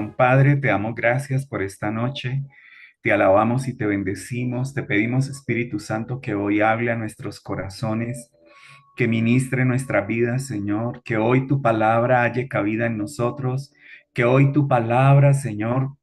Perdón, Padre, te damos gracias por esta noche. Te alabamos y te bendecimos. Te pedimos, Espíritu Santo, que hoy hable a nuestros corazones, que ministre nuestra vida, Señor, que hoy tu palabra haya cabida en nosotros, que hoy tu palabra, Señor,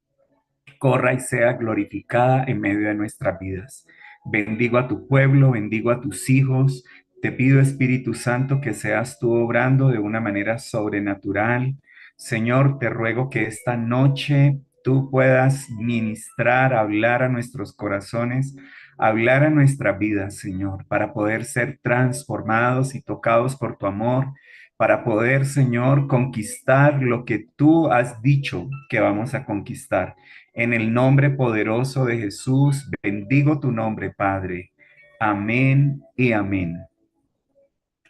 corra y sea glorificada en medio de nuestras vidas. Bendigo a tu pueblo, bendigo a tus hijos. Te pido, Espíritu Santo, que seas tú obrando de una manera sobrenatural. Señor, te ruego que esta noche tú puedas ministrar, hablar a nuestros corazones, hablar a nuestras vidas, Señor, para poder ser transformados y tocados por tu amor, para poder, Señor, conquistar lo que tú has dicho que vamos a conquistar. En el nombre poderoso de Jesús, bendigo tu nombre, Padre. Amén y amén.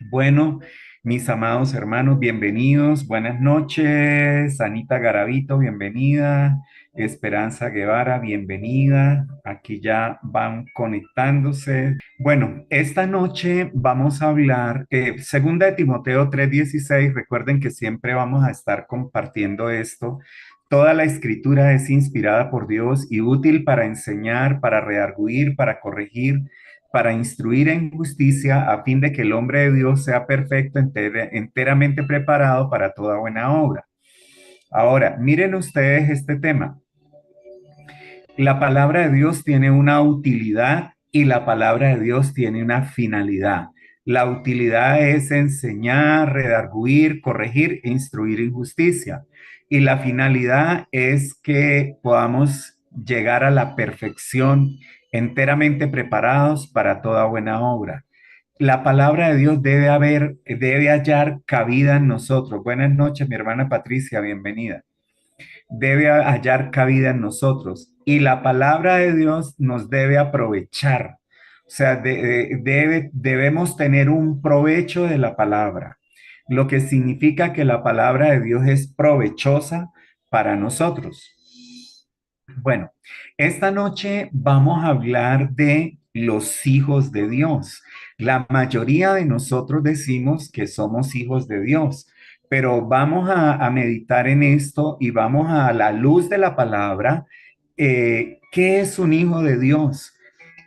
Bueno, mis amados hermanos, bienvenidos. Buenas noches. Anita Garavito, bienvenida. Esperanza Guevara, bienvenida. Aquí ya van conectándose. Bueno, esta noche vamos a hablar, segunda de Timoteo 3:16. Recuerden que siempre vamos a estar compartiendo esto. Toda la escritura es inspirada por Dios y útil para enseñar, para redarguir, para corregir, para instruir en justicia, a fin de que el hombre de Dios sea perfecto, enteramente preparado para toda buena obra. Ahora, miren ustedes este tema. La palabra de Dios tiene una utilidad y la palabra de Dios tiene una finalidad. La utilidad es enseñar, redarguir, corregir e instruir en justicia. Y la finalidad es que podamos llegar a la perfección enteramente preparados para toda buena obra. La palabra de Dios debe hallar cabida en nosotros. Buenas noches, mi hermana Patricia, bienvenida. Debe hallar cabida en nosotros y la palabra de Dios nos debe aprovechar. O sea, debemos tener un provecho de la palabra, lo que significa que la palabra de Dios es provechosa para nosotros. Bueno, esta noche vamos a hablar de los hijos de Dios. La mayoría de nosotros decimos que somos hijos de Dios, pero vamos a meditar en esto y vamos a la luz de la palabra. ¿Qué es un hijo de Dios?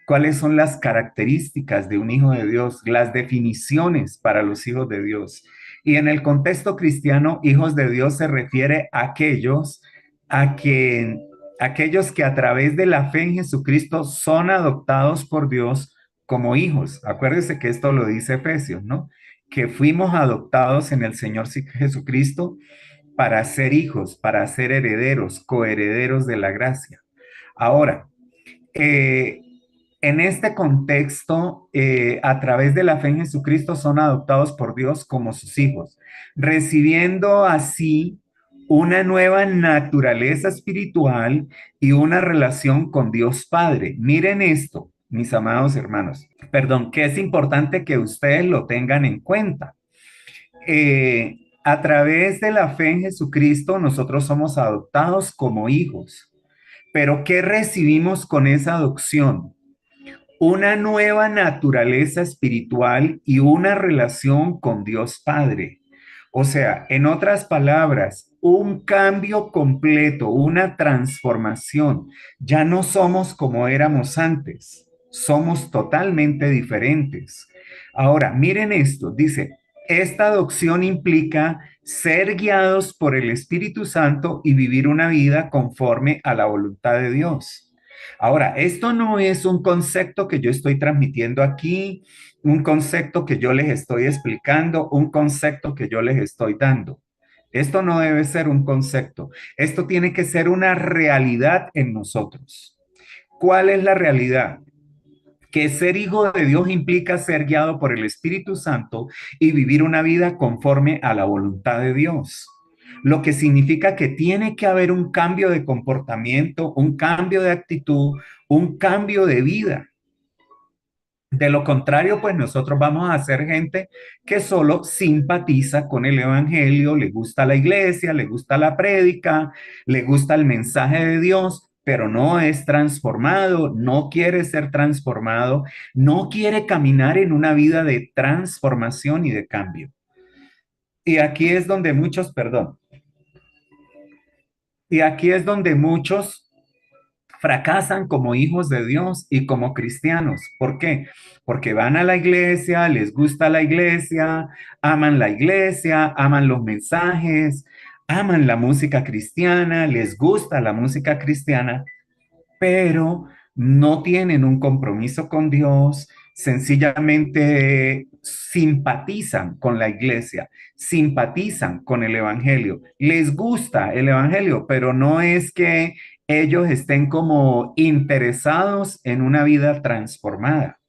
¿Cuáles son las características de un hijo de Dios? Las definiciones para los hijos de Dios. Y en el contexto cristiano, hijos de Dios se refiere a a quien aquellos que a través de la fe en Jesucristo son adoptados por Dios como hijos. Acuérdense que esto lo dice Efesios, ¿no? Que fuimos adoptados en el Señor Jesucristo para ser hijos, para ser herederos, coherederos de la gracia. Ahora, eh, en este contexto, a través de la fe en Jesucristo son adoptados por Dios como sus hijos, recibiendo así una nueva naturaleza espiritual y una relación con Dios Padre. Miren esto, mis amados hermanos. Perdón, que es importante que ustedes lo tengan en cuenta. A través de la fe en Jesucristo, nosotros somos adoptados como hijos. Pero ¿qué recibimos con esa adopción? Una nueva naturaleza espiritual y una relación con Dios Padre. O sea, en otras palabras, un cambio completo, una transformación. Ya no somos como éramos antes, somos totalmente diferentes. Ahora, miren esto, dice, esta adopción implica ser guiados por el Espíritu Santo y vivir una vida conforme a la voluntad de Dios. Ahora, esto no es un concepto que yo estoy transmitiendo aquí, un concepto que yo les estoy explicando, un concepto que yo les estoy dando. Esto no debe ser un concepto. Esto tiene que ser una realidad en nosotros. ¿Cuál es la realidad? Que ser hijo de Dios implica ser guiado por el Espíritu Santo y vivir una vida conforme a la voluntad de Dios. Lo que significa que tiene que haber un cambio de comportamiento, un cambio de actitud, un cambio de vida. De lo contrario, pues nosotros vamos a ser gente que solo simpatiza con el evangelio, le gusta la iglesia, le gusta la prédica, le gusta el mensaje de Dios, pero no es transformado, no quiere ser transformado, no quiere caminar en una vida de transformación y de cambio. Y aquí es donde muchos, perdón, Y aquí es donde muchos fracasan como hijos de Dios y como cristianos. ¿Por qué? Porque van a la iglesia, les gusta la iglesia, aman los mensajes, aman la música cristiana, les gusta la música cristiana, pero no tienen un compromiso con Dios, sencillamente simpatizan con la iglesia, simpatizan con el evangelio, les gusta el evangelio, pero no es que ellos estén como interesados en una vida transformada.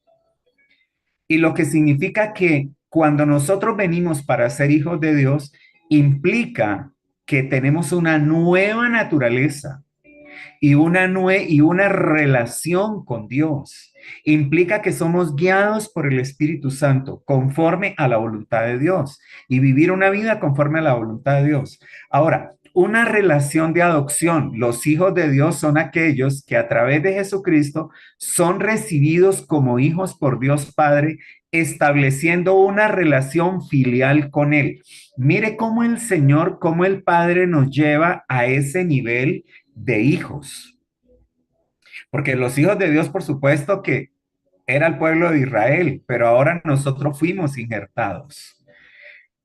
Y lo que significa que cuando nosotros venimos para ser hijos de Dios, implica que tenemos una nueva naturaleza y una relación con Dios. Implica que somos guiados por el Espíritu Santo conforme a la voluntad de Dios y vivir una vida conforme a la voluntad de Dios. Ahora, una relación de adopción. Los hijos de Dios son aquellos que a través de Jesucristo son recibidos como hijos por Dios Padre, estableciendo una relación filial con Él. Mire cómo el Señor, cómo el Padre nos lleva a ese nivel de hijos. Porque los hijos de Dios, por supuesto que era el pueblo de Israel, pero ahora nosotros fuimos injertados.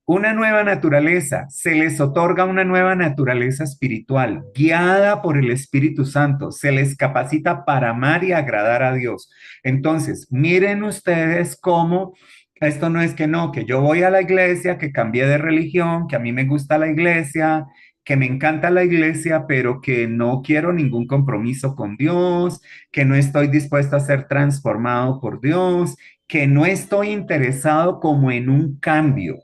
Una nueva naturaleza, se les otorga una nueva naturaleza espiritual, guiada por el Espíritu Santo, se les capacita para amar y agradar a Dios. Entonces, miren ustedes cómo esto no es que no, que yo voy a la iglesia, que cambié de religión, que a mí me gusta la iglesia, que me encanta la iglesia, pero que no quiero ningún compromiso con Dios, que no estoy dispuesto a ser transformado por Dios, que no estoy interesado como en un cambio,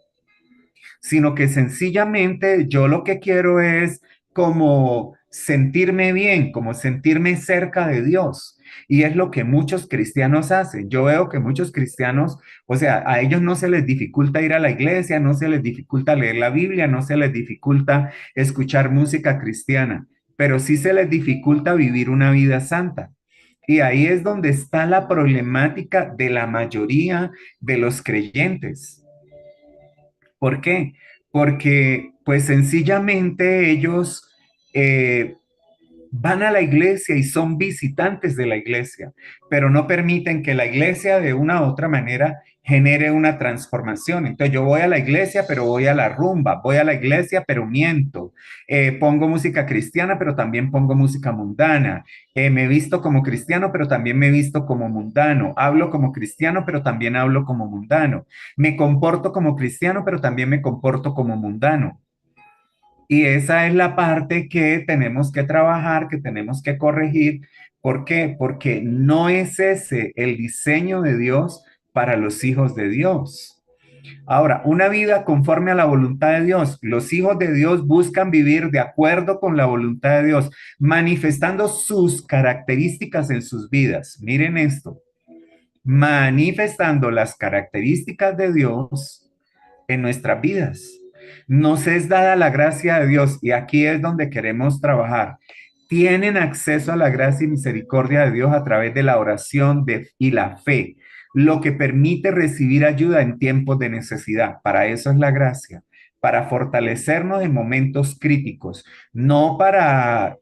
sino que sencillamente yo lo que quiero es como sentirme bien, como sentirme cerca de Dios. Y es lo que muchos cristianos hacen. Yo veo que muchos cristianos, o sea, a ellos no se les dificulta ir a la iglesia, no se les dificulta leer la Biblia, no se les dificulta escuchar música cristiana, pero sí se les dificulta vivir una vida santa. Y ahí es donde está la problemática de la mayoría de los creyentes. ¿Por qué? Porque pues sencillamente ellos eh, van a la iglesia y son visitantes de la iglesia, pero no permiten que la iglesia de una u otra manera genere una transformación. Entonces yo voy a la iglesia, pero voy a la rumba, voy a la iglesia, pero miento. Pongo música cristiana, pero también pongo música mundana. Me visto como cristiano, pero también me visto como mundano. Hablo como cristiano, pero también hablo como mundano. Me comporto como cristiano, pero también me comporto como mundano. Y esa es la parte que tenemos que trabajar, que tenemos que corregir. ¿Por qué? Porque no es ese el diseño de Dios para los hijos de Dios. Ahora, una vida conforme a la voluntad de Dios. Los hijos de Dios buscan vivir de acuerdo con la voluntad de Dios, manifestando sus características en sus vidas. Miren esto, manifestando las características de Dios en nuestras vidas. Nos es dada la gracia de Dios y aquí es donde queremos trabajar. Tienen acceso a la gracia y misericordia de Dios a través de la oración y la fe, lo que permite recibir ayuda en tiempos de necesidad. Para eso es la gracia, para fortalecernos en momentos críticos, no para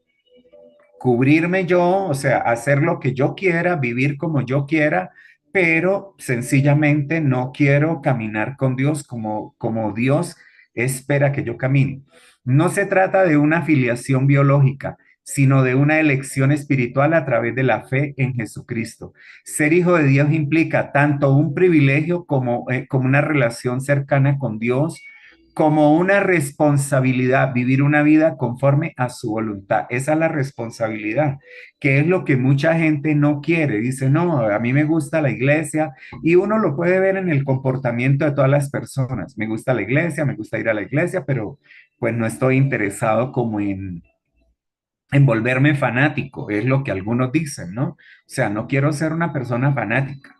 cubrirme yo, o sea, hacer lo que yo quiera, vivir como yo quiera, pero sencillamente no quiero caminar con Dios como Dios espera que yo camine. No se trata de una afiliación biológica, sino de una elección espiritual a través de la fe en Jesucristo. Ser hijo de Dios implica tanto un privilegio como una relación cercana con Dios, como una responsabilidad, vivir una vida conforme a su voluntad. Esa es la responsabilidad, que es lo que mucha gente no quiere. Dice, no, a mí me gusta la iglesia y uno lo puede ver en el comportamiento de todas las personas. Me gusta la iglesia, me gusta ir a la iglesia, pero pues no estoy interesado como en volverme fanático, es lo que algunos dicen, ¿no? O sea, no quiero ser una persona fanática.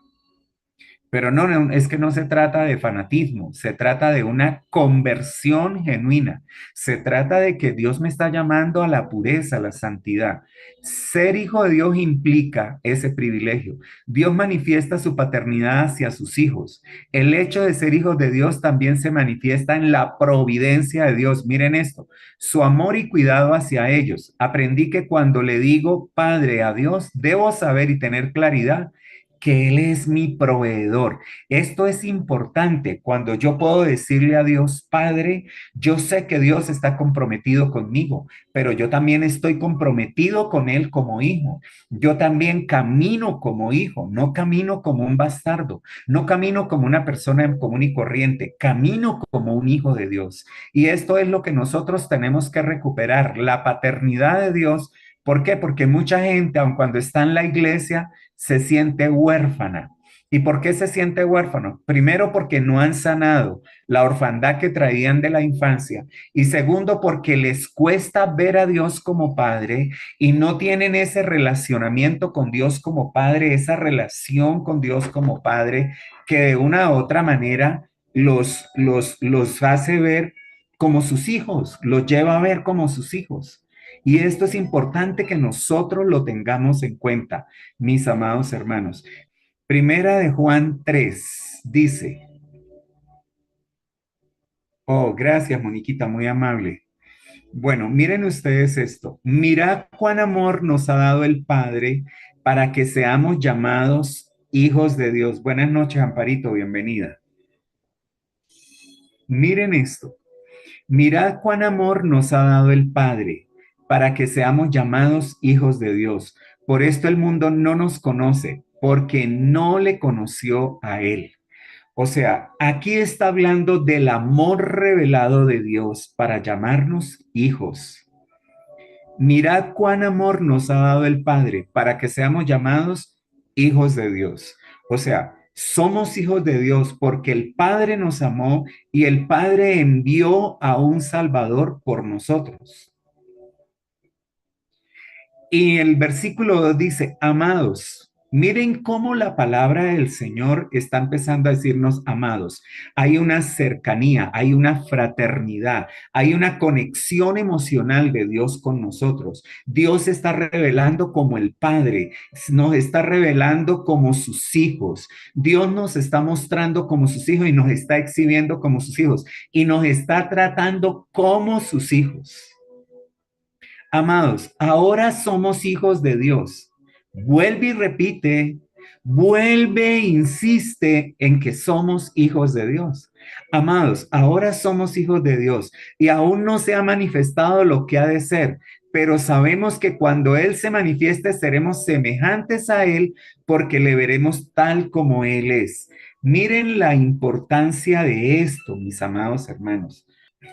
Pero no, no, es que no se trata de fanatismo, se trata de una conversión genuina. Se trata de que Dios me está llamando a la pureza, a la santidad. Ser hijo de Dios implica ese privilegio. Dios manifiesta su paternidad hacia sus hijos. El hecho de ser hijos de Dios también se manifiesta en la providencia de Dios. Miren esto, su amor y cuidado hacia ellos. Aprendí que cuando le digo Padre a Dios, debo saber y tener claridad que Él es mi proveedor. Esto es importante. Cuando yo puedo decirle a Dios, Padre, yo sé que Dios está comprometido conmigo, pero yo también estoy comprometido con Él como hijo. Yo también camino como hijo, no camino como un bastardo, no camino como una persona común y corriente, camino como un hijo de Dios. Y esto es lo que nosotros tenemos que recuperar, la paternidad de Dios. ¿Por qué? Porque mucha gente, aun cuando está en la iglesia, se siente huérfana. ¿Y por qué se siente huérfano? Primero, porque no han sanado la orfandad que traían de la infancia. Y segundo, porque les cuesta ver a Dios como Padre y no tienen ese relacionamiento con Dios como Padre, esa relación con Dios como Padre, que de una u otra manera los hace ver como sus hijos, los lleva a ver como sus hijos. Y esto es importante que nosotros lo tengamos en cuenta, mis amados hermanos. Primera de Juan 3 dice, oh, gracias, Moniquita, muy amable. Bueno, miren ustedes esto. Mirad cuán amor nos ha dado el Padre para que seamos llamados hijos de Dios. Buenas noches, Amparito, bienvenida. Miren esto. Mirad cuán amor nos ha dado el Padre para que seamos llamados hijos de Dios. Por esto el mundo no nos conoce, porque no le conoció a Él. O sea, aquí está hablando del amor revelado de Dios para llamarnos hijos. Mirad cuán amor nos ha dado el Padre para que seamos llamados hijos de Dios. O sea, somos hijos de Dios porque el Padre nos amó y el Padre envió a un Salvador por nosotros. Y el versículo 2 dice, amados, miren cómo la palabra del Señor está empezando a decirnos amados. Hay una cercanía, hay una fraternidad, hay una conexión emocional de Dios con nosotros. Dios está revelando como el Padre, nos está revelando como sus hijos. Dios nos está mostrando como sus hijos y nos está exhibiendo como sus hijos y nos está tratando como sus hijos. Amados, ahora somos hijos de Dios. Vuelve y repite, vuelve e insiste en que somos hijos de Dios. Amados, ahora somos hijos de Dios y aún no se ha manifestado lo que ha de ser, pero sabemos que cuando Él se manifieste seremos semejantes a Él porque le veremos tal como Él es. Miren la importancia de esto, mis amados hermanos.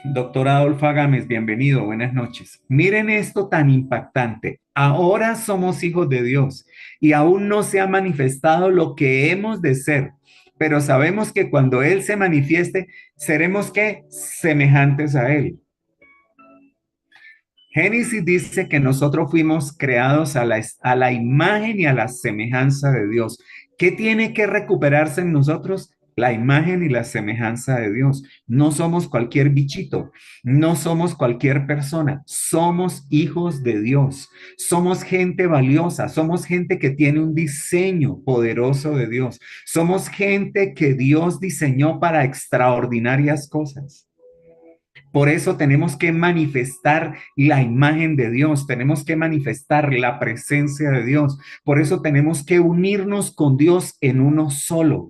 Doctor Adolfo Gámez, bienvenido, buenas noches. Miren esto tan impactante. Ahora somos hijos de Dios y aún no se ha manifestado lo que hemos de ser, pero sabemos que cuando Él se manifieste, seremos que semejantes a Él. Génesis dice que nosotros fuimos creados a la imagen y a la semejanza de Dios. ¿Qué tiene que recuperarse en nosotros? La imagen y la semejanza de Dios. No somos cualquier bichito, no somos cualquier persona, somos hijos de Dios, somos gente valiosa, somos gente que tiene un diseño poderoso de Dios, somos gente que Dios diseñó para extraordinarias cosas. Por eso tenemos que manifestar la imagen de Dios, tenemos que manifestar la presencia de Dios. Por eso tenemos que unirnos con Dios en uno solo.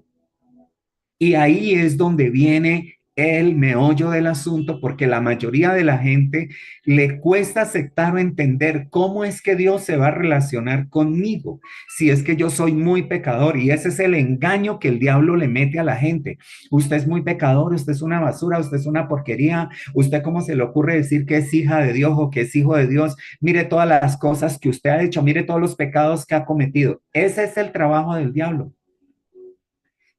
Y ahí es donde viene el meollo del asunto, porque la mayoría de la gente le cuesta aceptar o entender cómo es que Dios se va a relacionar conmigo, si es que yo soy muy pecador, y ese es el engaño que el diablo le mete a la gente. Usted es muy pecador, usted es una basura, usted es una porquería, usted cómo se le ocurre decir que es hija de Dios o que es hijo de Dios, mire todas las cosas que usted ha hecho, mire todos los pecados que ha cometido. Ese es el trabajo del diablo.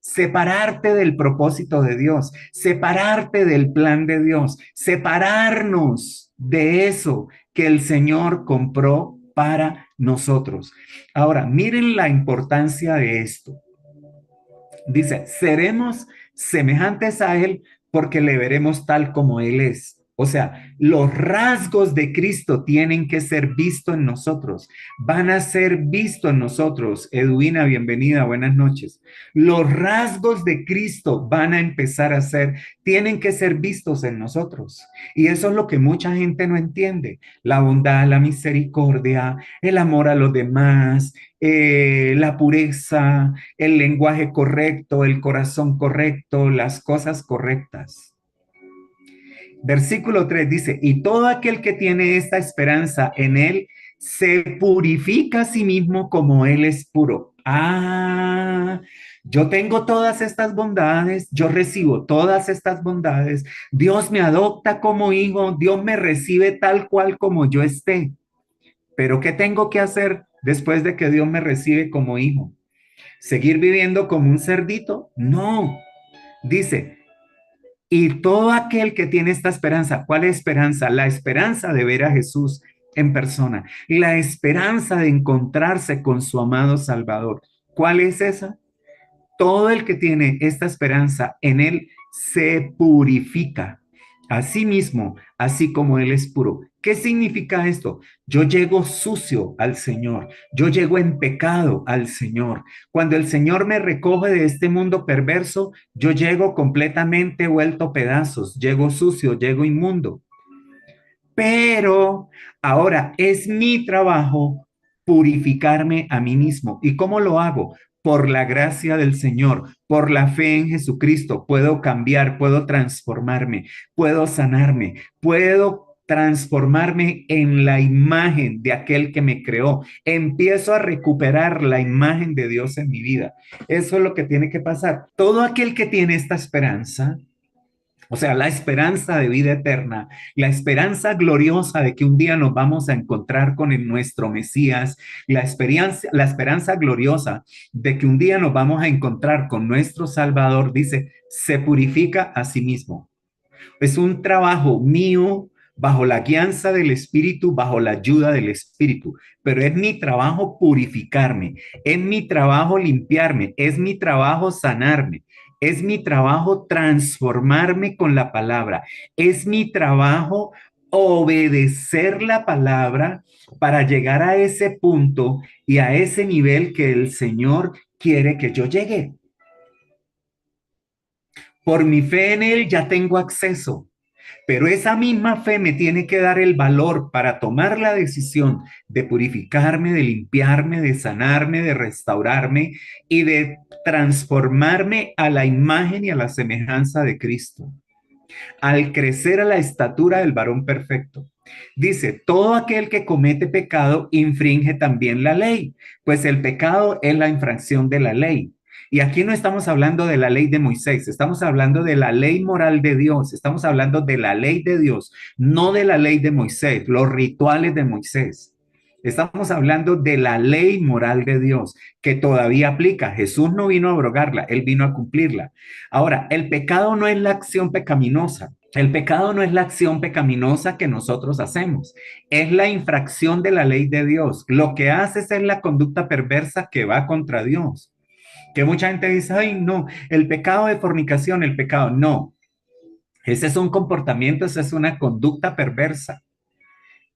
Separarte del propósito de Dios, separarte del plan de Dios, separarnos de eso que el Señor compró para nosotros. Ahora, miren la importancia de esto. Dice, seremos semejantes a Él porque le veremos tal como Él es. O sea, los rasgos de Cristo tienen que ser vistos en nosotros, van a ser vistos en nosotros. Edwina, bienvenida, buenas noches. Los rasgos de Cristo van a empezar a ser, tienen que ser vistos en nosotros. Y eso es lo que mucha gente no entiende. La bondad, la misericordia, el amor a los demás, la pureza, el lenguaje correcto, el corazón correcto, las cosas correctas. Versículo 3 dice, y todo aquel que tiene esta esperanza en él se purifica a sí mismo como él es puro. Ah, yo tengo todas estas bondades, yo recibo todas estas bondades, Dios me adopta como hijo, Dios me recibe tal cual como yo esté. Pero ¿qué tengo que hacer después de que Dios me recibe como hijo? ¿Seguir viviendo como un cerdito? No. Dice, y todo aquel que tiene esta esperanza, ¿cuál es esperanza? La esperanza de ver a Jesús en persona, la esperanza de encontrarse con su amado Salvador. ¿Cuál es esa? Todo el que tiene esta esperanza en él se purifica a sí mismo, así como él es puro. ¿Qué significa esto? Yo llego sucio al Señor, yo llego en pecado al Señor. Cuando el Señor me recoge de este mundo perverso, yo llego completamente vuelto pedazos, llego sucio, llego inmundo. Pero ahora es mi trabajo purificarme a mí mismo. ¿Y cómo lo hago? Por la gracia del Señor, por la fe en Jesucristo, puedo cambiar, puedo transformarme, puedo sanarme, puedo transformarme en la imagen de aquel que me creó. Empiezo a recuperar la imagen de Dios en mi vida. Eso es lo que tiene que pasar. Todo aquel que tiene esta esperanza, o sea, la esperanza de vida eterna, la esperanza gloriosa de que un día nos vamos a encontrar con nuestro Mesías, la esperanza gloriosa de que un día nos vamos a encontrar con nuestro Salvador, dice, se purifica a sí mismo. Es un trabajo mío bajo la guianza del Espíritu, bajo la ayuda del Espíritu, pero es mi trabajo purificarme, es mi trabajo limpiarme, es mi trabajo sanarme, es mi trabajo transformarme con la palabra, es mi trabajo obedecer la palabra para llegar a ese punto y a ese nivel que el Señor quiere que yo llegue. Por mi fe en Él ya tengo acceso. Pero esa misma fe me tiene que dar el valor para tomar la decisión de purificarme, de limpiarme, de sanarme, de restaurarme y de transformarme a la imagen y a la semejanza de Cristo, al crecer a la estatura del varón perfecto. Dice, todo aquel que comete pecado infringe también la ley, pues el pecado es la infracción de la ley. Y aquí no estamos hablando de la ley de Moisés, estamos hablando de la ley moral de Dios, estamos hablando de la ley de Dios, no de la ley de Moisés, los rituales de Moisés. Estamos hablando de la ley moral de Dios que todavía aplica. Jesús no vino a abrogarla, él vino a cumplirla. Ahora, el pecado no es la acción pecaminosa. El pecado no es la acción pecaminosa que nosotros hacemos, es la infracción de la ley de Dios. Lo que haces es la conducta perversa que va contra Dios. Que mucha gente dice, ay, no, el pecado de fornicación, el pecado, no. Ese es un comportamiento, esa es una conducta perversa.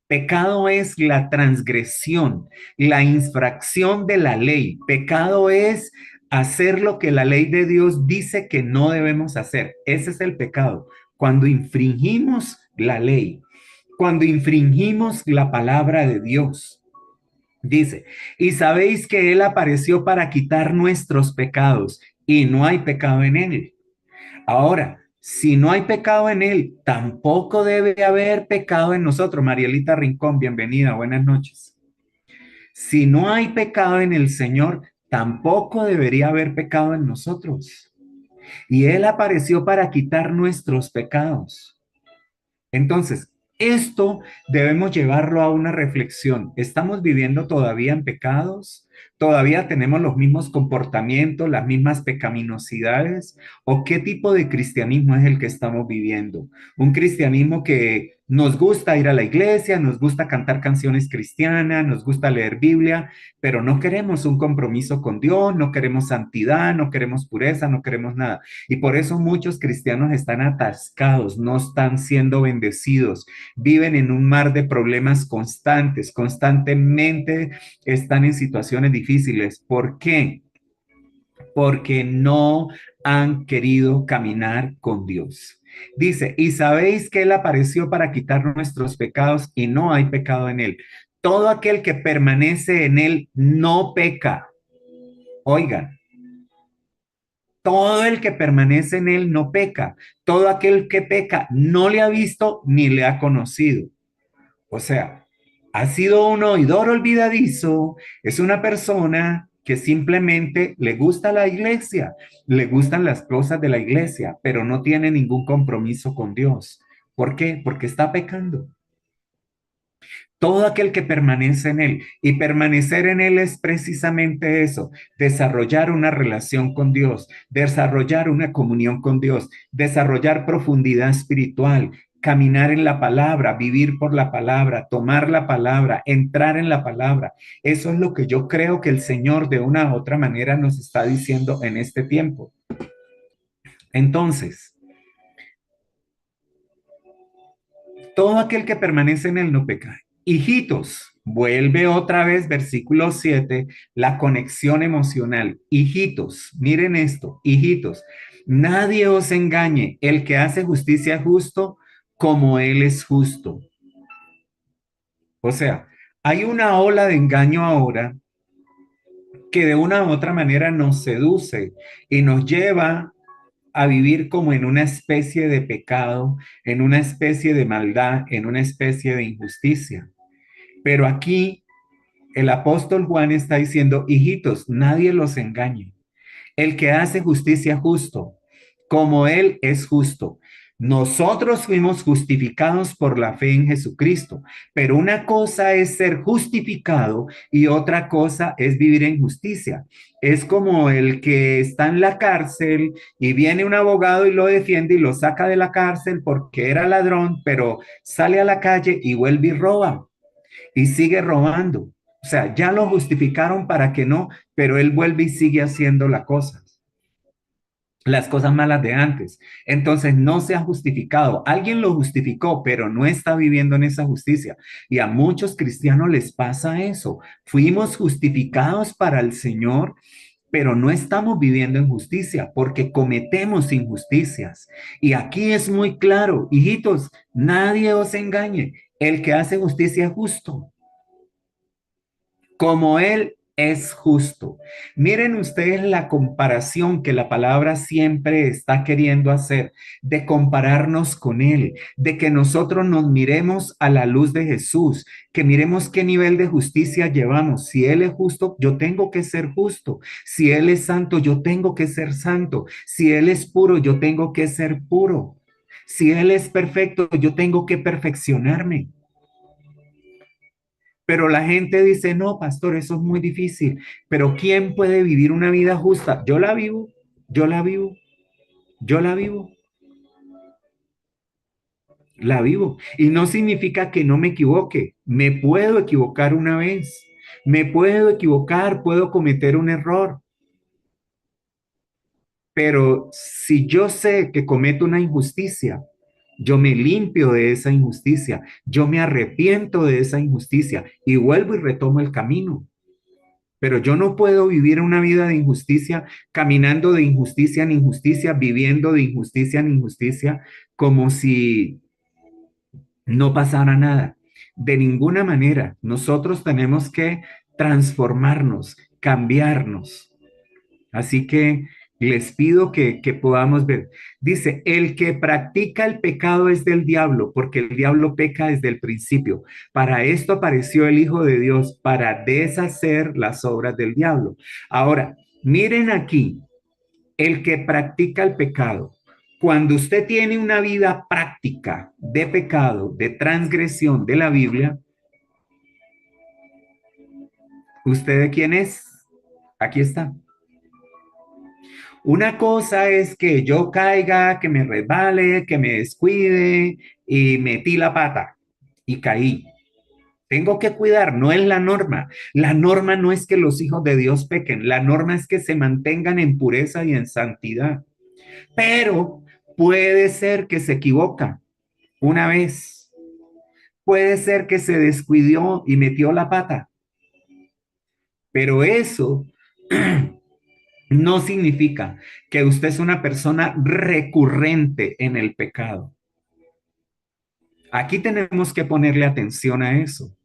Pecado es la transgresión, la infracción de la ley. Pecado es hacer lo que la ley de Dios dice que no debemos hacer. Ese es el pecado. Cuando infringimos la ley, cuando infringimos la palabra de Dios. Dice, y sabéis que Él apareció para quitar nuestros pecados y no hay pecado en Él. Ahora, si no hay pecado en Él, tampoco debe haber pecado en nosotros. Marielita Rincón, bienvenida, buenas noches. Si no hay pecado en el Señor, tampoco debería haber pecado en nosotros. Y Él apareció para quitar nuestros pecados. Entonces, esto debemos llevarlo a una reflexión. ¿Estamos viviendo todavía en pecados? ¿Todavía tenemos los mismos comportamientos, las mismas pecaminosidades? ¿O qué tipo de cristianismo es el que estamos viviendo? ¿Un cristianismo que Nos gusta ir a la iglesia, nos gusta cantar canciones cristianas, nos gusta leer Biblia, pero no queremos un compromiso con Dios, no queremos santidad, no queremos pureza, no queremos nada. Y por eso muchos cristianos están atascados, no están siendo bendecidos, viven en un mar de problemas constantes, constantemente están en situaciones difíciles. ¿Por qué? Porque no han querido caminar con Dios. Dice, y sabéis que Él apareció para quitar nuestros pecados y no hay pecado en Él. Todo aquel que permanece en Él no peca. Oigan, todo el que permanece en Él no peca. Todo aquel que peca no le ha visto ni le ha conocido. O sea, ha sido un oidor olvidadizo, es una persona que simplemente le gusta la iglesia, le gustan las cosas de la iglesia, pero no tiene ningún compromiso con Dios. ¿Por qué? Porque está pecando. Todo aquel que permanece en Él, y permanecer en Él es precisamente eso, desarrollar una relación con Dios, desarrollar una comunión con Dios, desarrollar profundidad espiritual, caminar en la palabra, vivir por la palabra, tomar la palabra, entrar en la palabra. Eso es lo que yo creo que el Señor de una u otra manera nos está diciendo en este tiempo. Entonces, todo aquel que permanece en él no peca. Hijitos, vuelve otra vez, versículo 7, la conexión emocional. Hijitos, miren esto, hijitos, nadie os engañe, el que hace justicia es justo como él es justo. O sea, hay una ola de engaño ahora que de una u otra manera nos seduce y nos lleva a vivir como en una especie de pecado, en una especie de maldad, en una especie de injusticia. Pero aquí el apóstol Juan está diciendo, hijitos, nadie los engañe. El que hace justicia justo, como él es justo. Nosotros fuimos justificados por la fe en Jesucristo, pero una cosa es ser justificado y otra cosa es vivir en justicia. Es como el que está en la cárcel y viene un abogado y lo defiende y lo saca de la cárcel porque era ladrón, pero sale a la calle y vuelve y roba y sigue robando. O sea, ya lo justificaron para que no, pero él vuelve y sigue haciendo las cosas malas de antes. Entonces no se ha justificado. Alguien lo justificó, pero no está viviendo en esa justicia. Y a muchos cristianos les pasa eso. Fuimos justificados para el Señor, pero no estamos viviendo en justicia porque cometemos injusticias. Y aquí es muy claro, hijitos, nadie os engañe. El que hace justicia es justo como Él es justo. Miren ustedes la comparación que la palabra siempre está queriendo hacer, de compararnos con Él, de que nosotros nos miremos a la luz de Jesús, que miremos qué nivel de justicia llevamos. Si Él es justo, yo tengo que ser justo. Si Él es santo, yo tengo que ser santo. Si Él es puro, yo tengo que ser puro. Si Él es perfecto, yo tengo que perfeccionarme. Pero la gente dice, no, pastor, eso es muy difícil. Pero ¿quién puede vivir una vida justa? Yo la vivo, yo la vivo, yo la vivo, la vivo. Y no significa que no me equivoque. Me puedo equivocar una vez. Me puedo equivocar, puedo cometer un error. Pero si yo sé que cometo una injusticia, yo me limpio de esa injusticia, yo me arrepiento de esa injusticia y vuelvo y retomo el camino. Pero yo no puedo vivir una vida de injusticia, caminando de injusticia en injusticia, viviendo de injusticia en injusticia, como si no pasara nada. De ninguna manera. Nosotros tenemos que transformarnos, cambiarnos. Así que les pido que podamos ver. Dice, el que practica el pecado es del diablo, porque el diablo peca desde el principio. Para esto apareció el Hijo de Dios, para deshacer las obras del diablo. Ahora, miren aquí, el que practica el pecado. Cuando usted tiene una vida práctica de pecado, de transgresión de la Biblia, ¿usted de quién es? Aquí está. Una cosa es que yo caiga, que me resbale, que me descuide y metí la pata y caí. Tengo que cuidar, no es la norma. La norma no es que los hijos de Dios pequen, la norma es que se mantengan en pureza y en santidad. Pero puede ser que se equivoca una vez, puede ser que se descuidó y metió la pata, pero eso no significa que usted es una persona recurrente en el pecado. Aquí tenemos que ponerle atención a eso,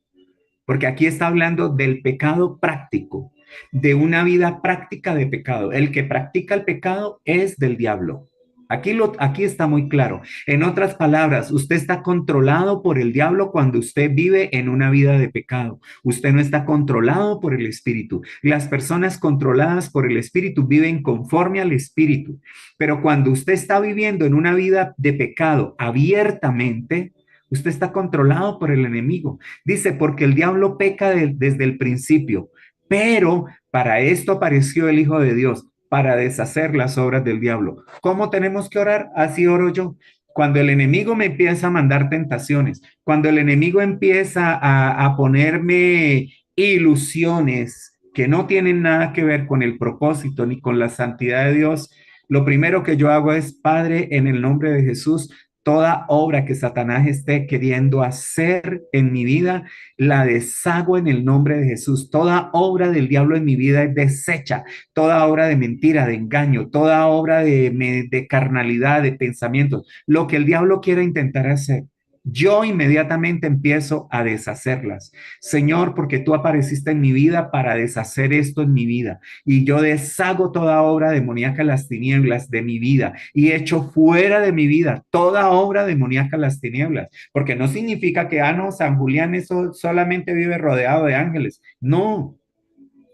porque aquí está hablando del pecado práctico, de una vida práctica de pecado. El que practica el pecado es del diablo. Aquí está muy claro. En otras palabras, usted está controlado por el diablo cuando usted vive en una vida de pecado. Usted no está controlado por el espíritu. Las personas controladas por el espíritu viven conforme al espíritu. Pero cuando usted está viviendo en una vida de pecado abiertamente, usted está controlado por el enemigo. Dice, porque el diablo peca desde el principio, pero para esto apareció el Hijo de Dios, para deshacer las obras del diablo. ¿Cómo tenemos que orar? Así oro yo. Cuando el enemigo me empieza a mandar tentaciones, cuando el enemigo empieza a ponerme ilusiones que no tienen nada que ver con el propósito ni con la santidad de Dios, lo primero que yo hago es, Padre, en el nombre de Jesús, toda obra que Satanás esté queriendo hacer en mi vida, la deshago en el nombre de Jesús. Toda obra del diablo en mi vida es deshecha. Toda obra de mentira, de engaño, toda obra de carnalidad, de pensamientos, lo que el diablo quiera intentar hacer. Yo inmediatamente empiezo a deshacerlas. Señor, porque tú apareciste en mi vida para deshacer esto en mi vida. Y yo deshago toda obra demoníaca en las tinieblas de mi vida y echo fuera de mi vida toda obra demoníaca en las tinieblas, porque no significa que, no, San Julián eso solamente vive rodeado de ángeles. No,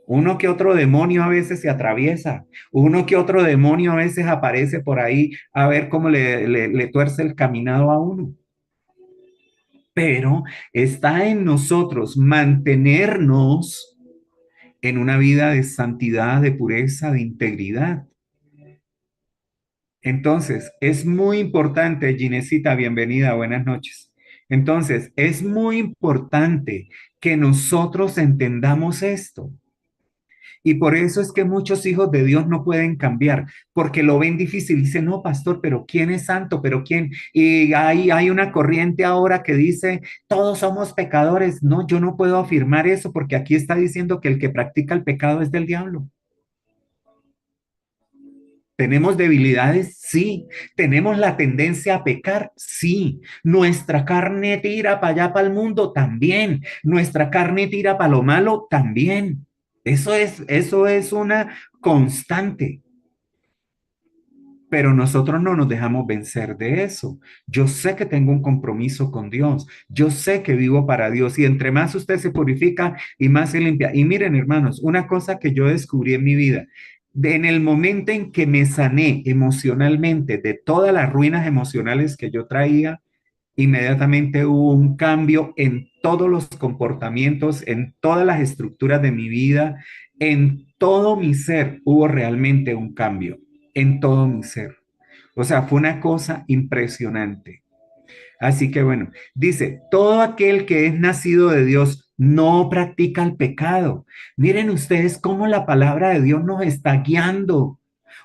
uno que otro demonio a veces se atraviesa, uno que otro demonio a veces aparece por ahí a ver cómo le tuerce el caminado a uno. Pero está en nosotros mantenernos en una vida de santidad, de pureza, de integridad. Entonces, es muy importante, Ginesita, bienvenida, buenas noches. Entonces, es muy importante que nosotros entendamos esto. Y por eso es que muchos hijos de Dios no pueden cambiar, porque lo ven difícil. Dicen, no, pastor, pero ¿quién es santo? ¿Pero quién? Y hay una corriente ahora que dice, todos somos pecadores. No, yo no puedo afirmar eso, porque aquí está diciendo que el que practica el pecado es del diablo. ¿Tenemos debilidades? Sí. ¿Tenemos la tendencia a pecar? Sí. ¿Nuestra carne tira para allá, para el mundo? También. ¿Nuestra carne tira para lo malo? También. Eso es una constante. Pero nosotros no nos dejamos vencer de eso. Yo sé que tengo un compromiso con Dios. Yo sé que vivo para Dios. Y entre más usted se purifica y más se limpia. Y miren, hermanos, una cosa que yo descubrí en mi vida. En el momento en que me sané emocionalmente de todas las ruinas emocionales que yo traía, inmediatamente hubo un cambio en todos los comportamientos, en todas las estructuras de mi vida, en todo mi ser hubo realmente un cambio, en todo mi ser. O sea, fue una cosa impresionante. Así que bueno, dice, todo aquel que es nacido de Dios no practica el pecado. Miren ustedes cómo la palabra de Dios nos está guiando.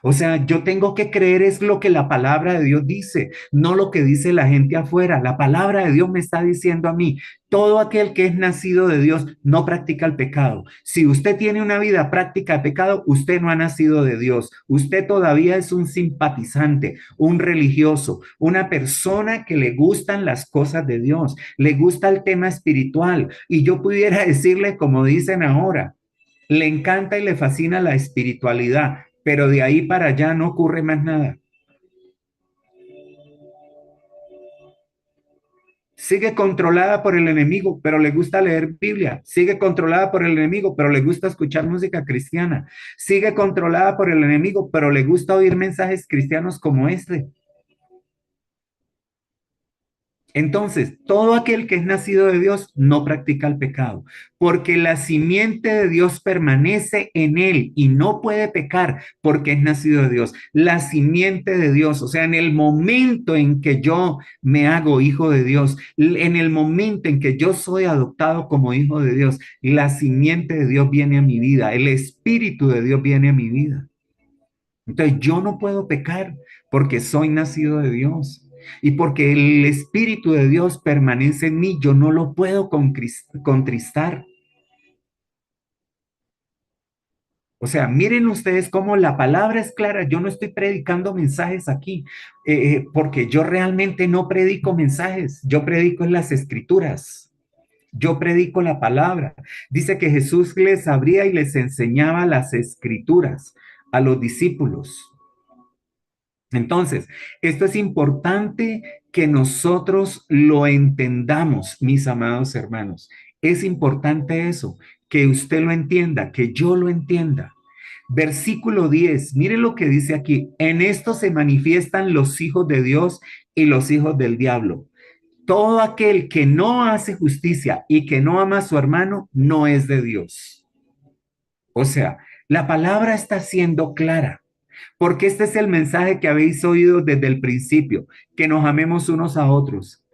O sea, yo tengo que creer es lo que la palabra de Dios dice, no lo que dice la gente afuera. La palabra de Dios me está diciendo a mí, todo aquel que es nacido de Dios no practica el pecado. Si usted tiene una vida práctica de pecado, usted no ha nacido de Dios. Usted todavía es un simpatizante, un religioso, una persona que le gustan las cosas de Dios, le gusta el tema espiritual. Y yo pudiera decirle, como dicen ahora, le encanta y le fascina la espiritualidad, pero de ahí para allá no ocurre más nada. Sigue controlada por el enemigo, pero le gusta leer Biblia. Sigue controlada por el enemigo, pero le gusta escuchar música cristiana. Sigue controlada por el enemigo, pero le gusta oír mensajes cristianos como este. Entonces, todo aquel que es nacido de Dios no practica el pecado, porque la simiente de Dios permanece en él y no puede pecar porque es nacido de Dios. La simiente de Dios, o sea, en el momento en que yo me hago hijo de Dios, en el momento en que yo soy adoptado como hijo de Dios, la simiente de Dios viene a mi vida, el Espíritu de Dios viene a mi vida. Entonces yo no puedo pecar porque soy nacido de Dios y porque el Espíritu de Dios permanece en mí, yo no lo puedo contristar. O sea, miren ustedes cómo la palabra es clara. Yo no estoy predicando mensajes aquí porque yo realmente no predico mensajes, yo predico en las escrituras. Yo predico la palabra. Dice que Jesús les abría y les enseñaba las escrituras a los discípulos. Entonces, esto es importante que nosotros lo entendamos, mis amados hermanos. Es importante eso, que usted lo entienda, que yo lo entienda. Versículo 10, mire lo que dice aquí. En esto se manifiestan los hijos de Dios y los hijos del diablo. Todo aquel que no hace justicia y que no ama a su hermano no es de Dios. O sea, la palabra está siendo clara. Porque este es el mensaje que habéis oído desde el principio, que nos amemos unos a otros.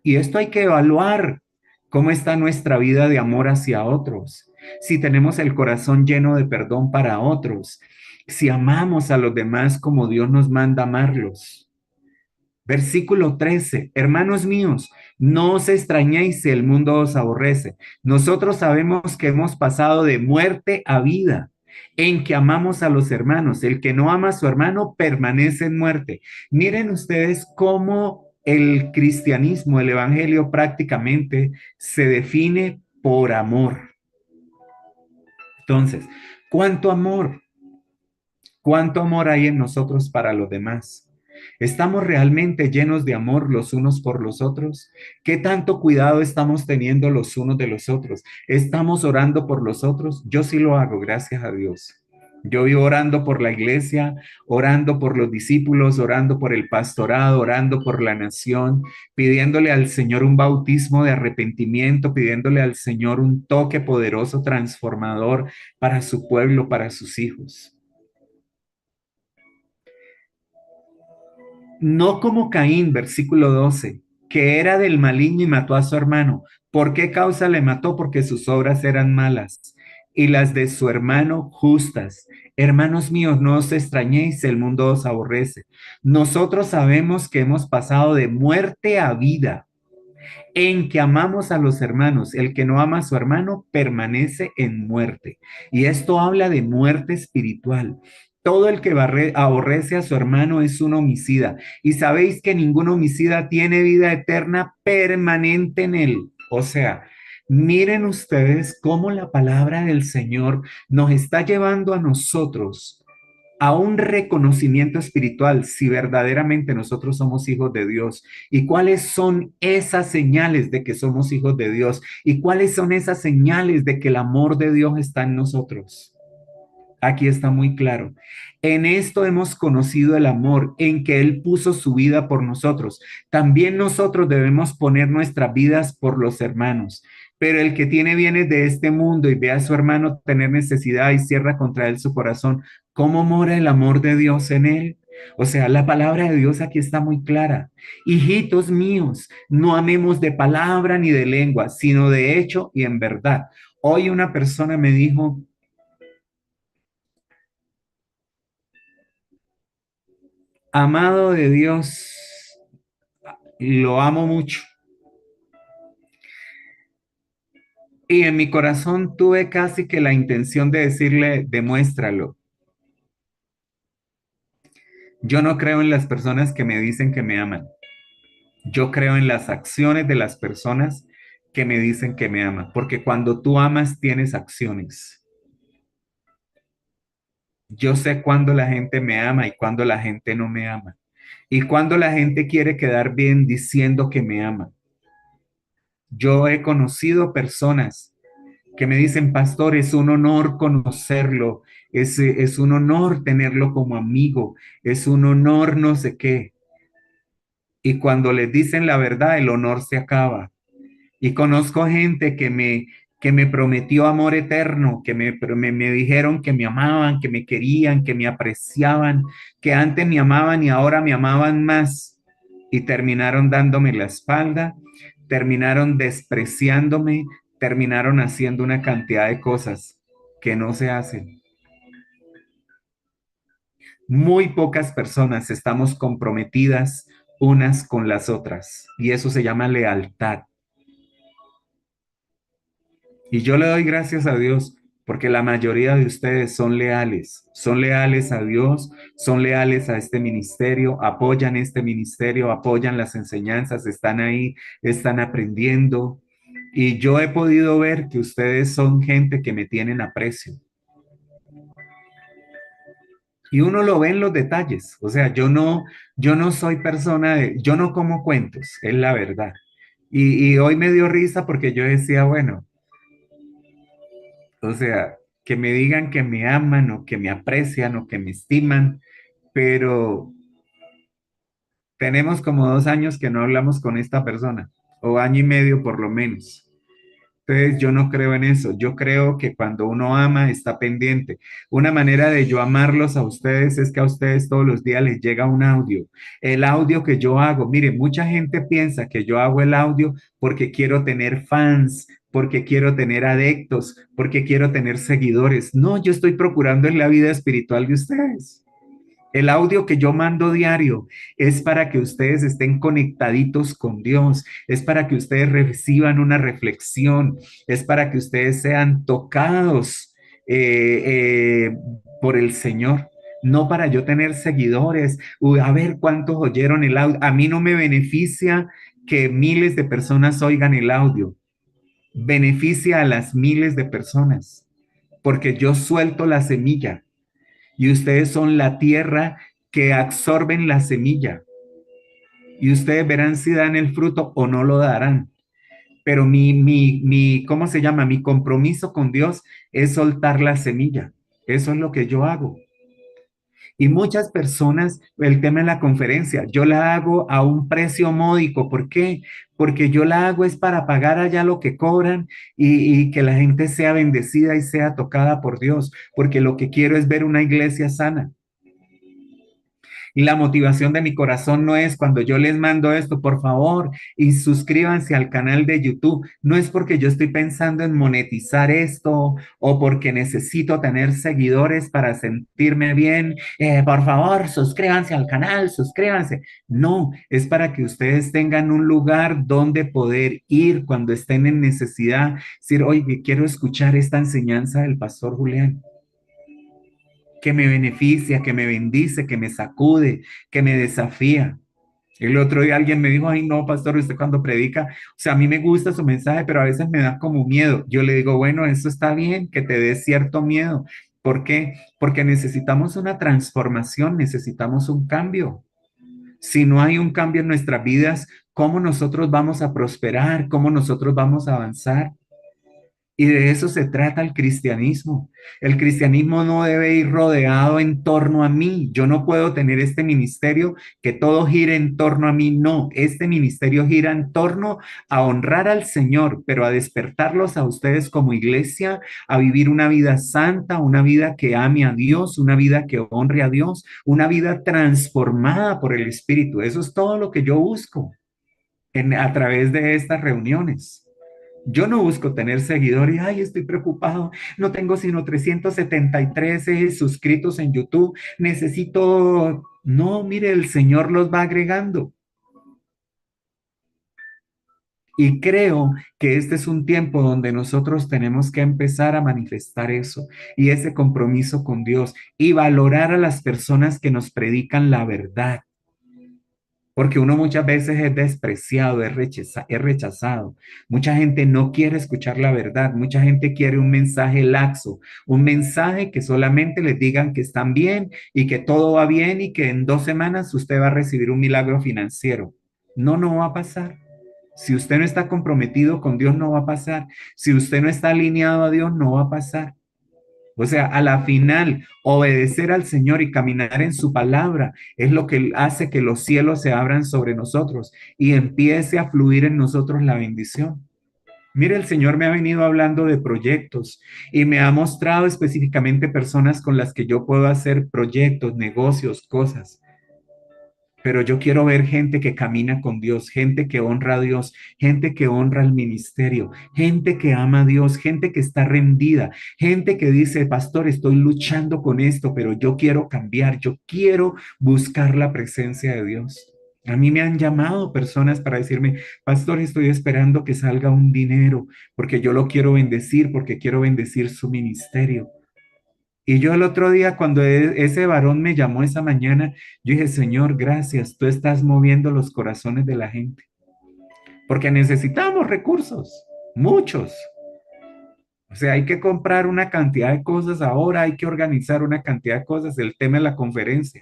Y esto hay que evaluar cómo está nuestra vida de amor hacia otros, si tenemos el corazón lleno de perdón para otros, si amamos a los demás como Dios nos manda amarlos. Versículo 13, hermanos míos, no os extrañéis si el mundo os aborrece. Nosotros sabemos que hemos pasado de muerte a vida, en que amamos a los hermanos. El que no ama a su hermano permanece en muerte. Miren ustedes cómo el cristianismo, el evangelio prácticamente se define por amor. Entonces, ¿cuánto amor? ¿Cuánto amor hay en nosotros para los demás? ¿Estamos realmente llenos de amor los unos por los otros? ¿Qué tanto cuidado estamos teniendo los unos de los otros? ¿Estamos orando por los otros? Yo sí lo hago, gracias a Dios. Yo vivo orando por la iglesia, orando por los discípulos, orando por el pastorado, orando por la nación, pidiéndole al Señor un bautismo de arrepentimiento, pidiéndole al Señor un toque poderoso, transformador para su pueblo, para sus hijos. No como Caín, versículo 12, que era del maligno y mató a su hermano. ¿Por qué causa le mató? Porque sus obras eran malas y las de su hermano justas. Hermanos míos, no os extrañéis, el mundo os aborrece. Nosotros sabemos que hemos pasado de muerte a vida, en que amamos a los hermanos. El que no ama a su hermano permanece en muerte. Y esto habla de muerte espiritual. Todo el que aborrece a su hermano es un homicida. Y sabéis que ningún homicida tiene vida eterna permanente en él. O sea, miren ustedes cómo la palabra del Señor nos está llevando a nosotros a un reconocimiento espiritual si verdaderamente nosotros somos hijos de Dios y cuáles son esas señales de que somos hijos de Dios y cuáles son esas señales de que el amor de Dios está en nosotros. Aquí está muy claro. En esto hemos conocido el amor, en que Él puso su vida por nosotros. También nosotros debemos poner nuestras vidas por los hermanos. Pero el que tiene bienes de este mundo y ve a su hermano tener necesidad y cierra contra él su corazón, ¿cómo mora el amor de Dios en él? O sea, la palabra de Dios aquí está muy clara. Hijitos míos, no amemos de palabra ni de lengua, sino de hecho y en verdad. Hoy una persona me dijo, amado de Dios, lo amo mucho. Y en mi corazón tuve casi que la intención de decirle, demuéstralo. Yo no creo en las personas que me dicen que me aman. Yo creo en las acciones de las personas que me dicen que me aman, porque cuando tú amas tienes acciones. Yo sé cuándo la gente me ama y cuándo la gente no me ama. Y cuándo la gente quiere quedar bien diciendo que me ama. Yo he conocido personas que me dicen, pastor, es un honor conocerlo, es un honor tenerlo como amigo, es un honor no sé qué. Y cuando les dicen la verdad, el honor se acaba. Y conozco gente que me prometió amor eterno, me dijeron que me amaban, que me querían, que me apreciaban, que antes me amaban y ahora me amaban más. Y terminaron dándome la espalda, terminaron despreciándome, terminaron haciendo una cantidad de cosas que no se hacen. Muy pocas personas estamos comprometidas unas con las otras y eso se llama lealtad. Y yo le doy gracias a Dios porque la mayoría de ustedes son leales a Dios, son leales a este ministerio, apoyan este ministerio, apoyan las enseñanzas, están ahí, están aprendiendo. Y yo he podido ver que ustedes son gente que me tienen aprecio. Y uno lo ve en los detalles. O sea, yo no soy persona de, yo no como cuentos, es la verdad. Y hoy me dio risa porque yo decía, bueno, o sea, que me digan que me aman o que me aprecian o que me estiman, pero tenemos como 2 años que no hablamos con esta persona, o año y medio por lo menos. Entonces, yo no creo en eso. Yo creo que cuando uno ama, está pendiente. Una manera de yo amarlos a ustedes es que a ustedes todos los días les llega un audio. El audio que yo hago, mire, mucha gente piensa que yo hago el audio porque quiero tener fans, porque quiero tener adeptos, porque quiero tener seguidores. No, yo estoy procurando en la vida espiritual de ustedes. El audio que yo mando diario es para que ustedes estén conectaditos con Dios, es para que ustedes reciban una reflexión, es para que ustedes sean tocados por el Señor, no para yo tener seguidores. Uy, a ver cuántos oyeron el audio. A mí no me beneficia que miles de personas oigan el audio, beneficia a las miles de personas, porque yo suelto la semilla y ustedes son la tierra que absorben la semilla y ustedes verán si dan el fruto o no lo darán. Pero ¿cómo se llama? Mi compromiso con Dios es soltar la semilla. Eso es lo que yo hago. Y muchas personas, el tema de la conferencia, yo la hago a un precio módico. ¿Por qué? Porque yo la hago es para pagar allá lo que cobran y que la gente sea bendecida y sea tocada por Dios, porque lo que quiero es ver una iglesia sana. Y la motivación de mi corazón no es cuando yo les mando esto, por favor, y suscríbanse al canal de YouTube. No es porque yo estoy pensando en monetizar esto o porque necesito tener seguidores para sentirme bien. Por favor, suscríbanse al canal, suscríbanse. No, es para que ustedes tengan un lugar donde poder ir cuando estén en necesidad. Decir, oye, quiero escuchar esta enseñanza del pastor Julián que me beneficia, que me bendice, que me sacude, que me desafía. El otro día alguien me dijo, ay no, pastor, usted cuando predica, o sea, a mí me gusta su mensaje, pero a veces me da como miedo. Yo le digo, bueno, eso está bien, que te dé cierto miedo. ¿Por qué? Porque necesitamos una transformación, necesitamos un cambio. Si no hay un cambio en nuestras vidas, ¿cómo nosotros vamos a prosperar? ¿Cómo nosotros vamos a avanzar? Y de eso se trata el cristianismo. El cristianismo no debe ir rodeado en torno a mí. Yo no puedo tener este ministerio que todo gire en torno a mí. No, este ministerio gira en torno a honrar al Señor, pero a despertarlos a ustedes como iglesia, a vivir una vida santa, una vida que ame a Dios, una vida que honre a Dios, una vida transformada por el Espíritu. Eso es todo lo que yo busco a través de estas reuniones. Yo no busco tener seguidores, ay, estoy preocupado, no tengo sino 373 suscritos en YouTube, necesito, no, mire, el Señor los va agregando. Y creo que este es un tiempo donde nosotros tenemos que empezar a manifestar eso y ese compromiso con Dios y valorar a las personas que nos predican la verdad. Porque uno muchas veces es despreciado, es rechazado. Mucha gente no quiere escuchar la verdad. Mucha gente quiere un mensaje laxo, un mensaje que solamente les digan que están bien y que todo va bien y que en 2 semanas usted va a recibir un milagro financiero. No, no va a pasar. Si usted no está comprometido con Dios, no va a pasar. Si usted no está alineado a Dios, no va a pasar. O sea, a la final, obedecer al Señor y caminar en su palabra es lo que hace que los cielos se abran sobre nosotros y empiece a fluir en nosotros la bendición. Mire, el Señor me ha venido hablando de proyectos y me ha mostrado específicamente personas con las que yo puedo hacer proyectos, negocios, cosas. Pero yo quiero ver gente que camina con Dios, gente que honra a Dios, gente que honra el ministerio, gente que ama a Dios, gente que está rendida, gente que dice, pastor, estoy luchando con esto, pero yo quiero cambiar, yo quiero buscar la presencia de Dios. A mí me han llamado personas para decirme, pastor, estoy esperando que salga un dinero porque yo lo quiero bendecir, porque quiero bendecir su ministerio. Y yo el otro día, cuando ese varón me llamó esa mañana, yo dije, Señor, gracias, tú estás moviendo los corazones de la gente, porque necesitamos recursos, muchos. O sea, hay que comprar una cantidad de cosas ahora, hay que organizar una cantidad de cosas, el tema de la conferencia.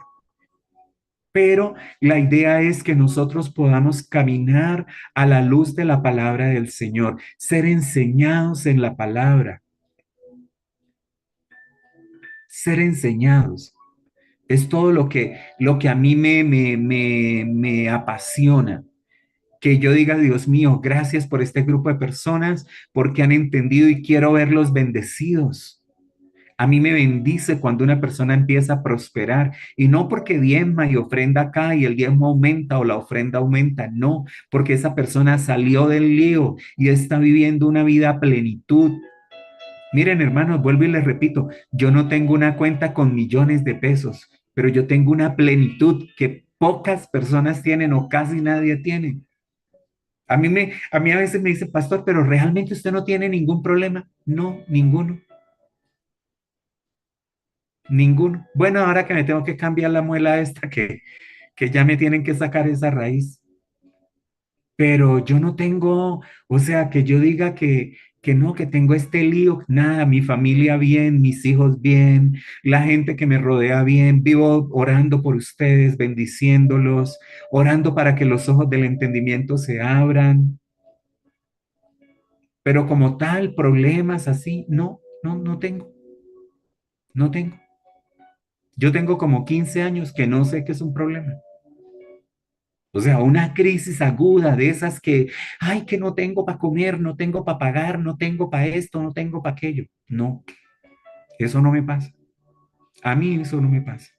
Pero la idea es que nosotros podamos caminar a la luz de la palabra del Señor, ser enseñados en la palabra, ser enseñados. Es todo lo que a mí me apasiona. Que yo diga, Dios mío, gracias por este grupo de personas, porque han entendido y quiero verlos bendecidos. A mí me bendice cuando una persona empieza a prosperar y no porque diezma y ofrenda acá y el diezmo aumenta o la ofrenda aumenta, no, porque esa persona salió del lío y está viviendo una vida a plenitud. Miren, hermanos, vuelvo y les repito, yo no tengo una cuenta con millones de pesos, pero yo tengo una plenitud que pocas personas tienen o casi nadie tiene. A mí a veces me dice, pastor, pero realmente usted no tiene ningún problema. No, ninguno, ninguno. Bueno, ahora que me tengo que cambiar la muela esta, que ya me tienen que sacar esa raíz. Pero yo no tengo, o sea, que yo diga que no, que tengo este lío, nada, mi familia bien, mis hijos bien, la gente que me rodea bien, vivo orando por ustedes, bendiciéndolos, orando para que los ojos del entendimiento se abran, pero como tal, problemas así, no, no tengo, no tengo. Yo tengo como 15 años que no sé qué es un problema. O sea, una crisis aguda de esas que, ay, que no tengo para comer, no tengo para pagar, no tengo para esto, no tengo para aquello. No, eso no me pasa. A mí eso no me pasa.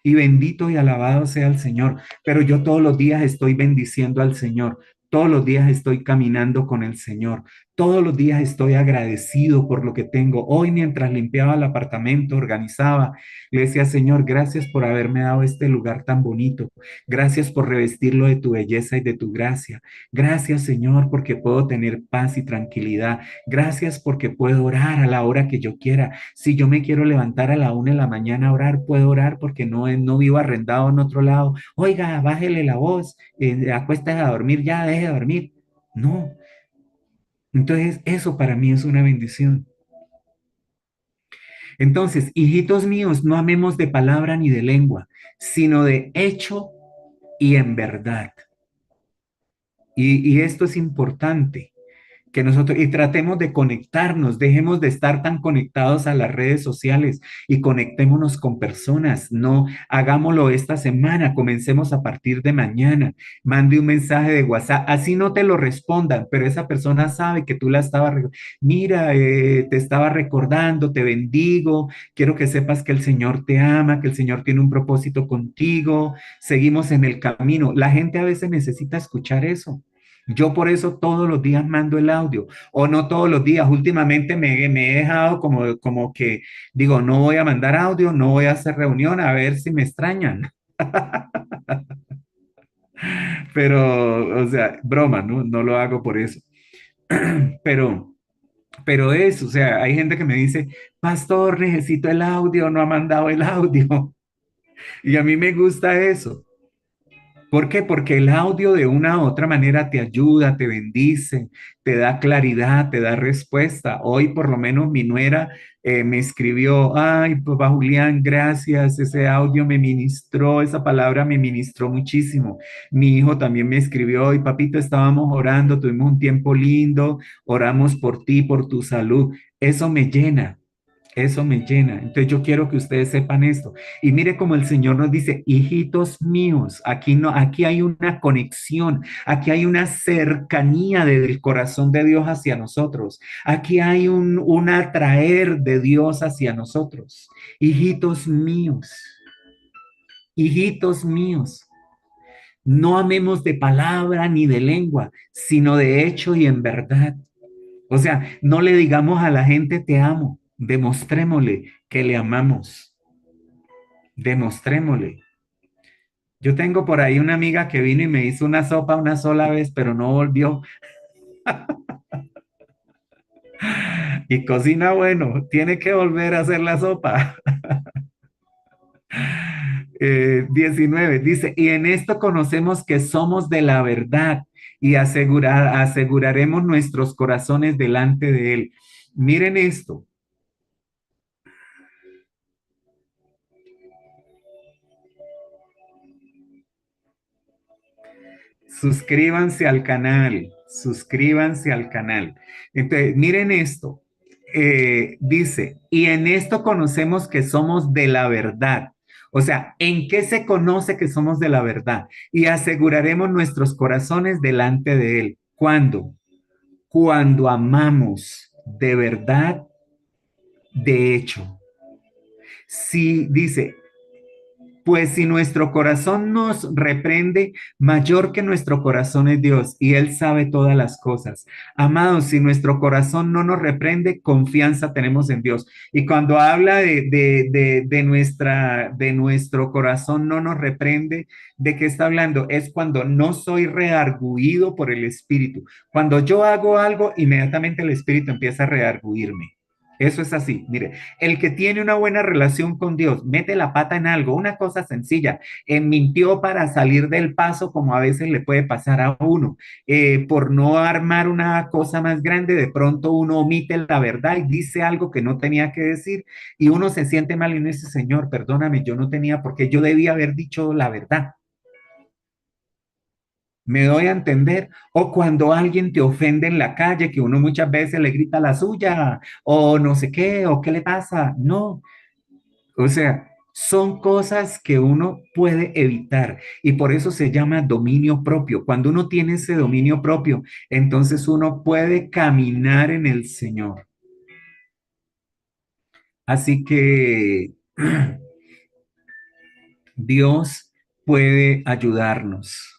Y bendito y alabado sea el Señor. Pero yo todos los días estoy bendiciendo al Señor. Todos los días estoy caminando con el Señor. Todos los días estoy agradecido por lo que tengo. Hoy mientras limpiaba el apartamento, organizaba, le decía, Señor, gracias por haberme dado este lugar tan bonito. Gracias por revestirlo de tu belleza y de tu gracia. Gracias, Señor, porque puedo tener paz y tranquilidad. Gracias porque puedo orar a la hora que yo quiera. Si yo me quiero levantar a la 1 de la mañana a orar, puedo orar porque no vivo arrendado en otro lado. Oiga, bájele la voz, acuéstese a dormir ya, deje de dormir. No. Entonces, eso para mí es una bendición. Entonces, hijitos míos, no amemos de palabra ni de lengua, sino de hecho y en verdad. Y esto es importante que nosotros, y tratemos de conectarnos, dejemos de estar tan conectados a las redes sociales y conectémonos con personas, no hagámoslo esta semana, comencemos a partir de mañana, mande un mensaje de WhatsApp, así no te lo respondan, pero esa persona sabe que tú la estabas, mira, te estaba recordando, te bendigo, quiero que sepas que el Señor te ama, que el Señor tiene un propósito contigo, seguimos en el camino. La gente a veces necesita escuchar eso. Yo por eso todos los días mando el audio, o no todos los días, últimamente me he dejado como que digo, no voy a mandar audio, no voy a hacer reunión, a ver si me extrañan, pero, o sea, broma, ¿no? No lo hago por eso, pero, pero es, o sea, hay gente que me dice, pastor, necesito el audio, no ha mandado el audio, y a mí me gusta eso. ¿Por qué? Porque el audio de una u otra manera te ayuda, te bendice, te da claridad, te da respuesta. Hoy por lo menos mi nuera me escribió, ay, papá Julián, gracias, ese audio me ministró, esa palabra me ministró muchísimo. Mi hijo también me escribió, hoy papito, estábamos orando, tuvimos un tiempo lindo, oramos por ti, por tu salud. Eso me llena. Eso me llena. Entonces yo quiero que ustedes sepan esto. Y mire como el Señor nos dice, hijitos míos, aquí no, aquí hay una conexión, aquí hay una cercanía del corazón de Dios hacia nosotros. Aquí hay un atraer de Dios hacia nosotros. Hijitos míos, no amemos de palabra ni de lengua, sino de hecho y en verdad. O sea, no le digamos a la gente te amo, demostrémosle que le amamos, demostrémosle. Yo tengo por ahí una amiga que vino y me hizo una sopa una sola vez, pero no volvió. Y cocina bueno, tiene que volver a hacer la sopa. 19 dice, y en esto conocemos que somos de la verdad y aseguraremos nuestros corazones delante de Él. Miren esto, suscríbanse al canal, suscríbanse al canal. Entonces, miren esto. Dice, y en esto conocemos que somos de la verdad. O sea, ¿en qué se conoce que somos de la verdad? Y aseguraremos nuestros corazones delante de Él. ¿Cuándo? Cuando amamos de verdad, de hecho. Si dice, pues si nuestro corazón nos reprende, mayor que nuestro corazón es Dios y Él sabe todas las cosas. Amados, si nuestro corazón no nos reprende, confianza tenemos en Dios. Y cuando habla de nuestro corazón no nos reprende, ¿de qué está hablando? Es cuando no soy redarguido por el Espíritu. Cuando yo hago algo, inmediatamente el Espíritu empieza a redarguirme. Eso es así. Mire, el que tiene una buena relación con Dios, mete la pata en algo, una cosa sencilla, mintió para salir del paso, como a veces le puede pasar a uno, por no armar una cosa más grande, de pronto uno omite la verdad y dice algo que no tenía que decir y uno se siente mal y uno dice, Señor, perdóname, yo no tenía, porque yo debía haber dicho la verdad. Me doy a entender. O cuando alguien te ofende en la calle, que uno muchas veces le grita la suya, o no sé qué, o qué le pasa. No, o sea, son cosas que uno puede evitar y por eso se llama dominio propio. Cuando uno tiene ese dominio propio, entonces uno puede caminar en el Señor. Así que Dios puede ayudarnos.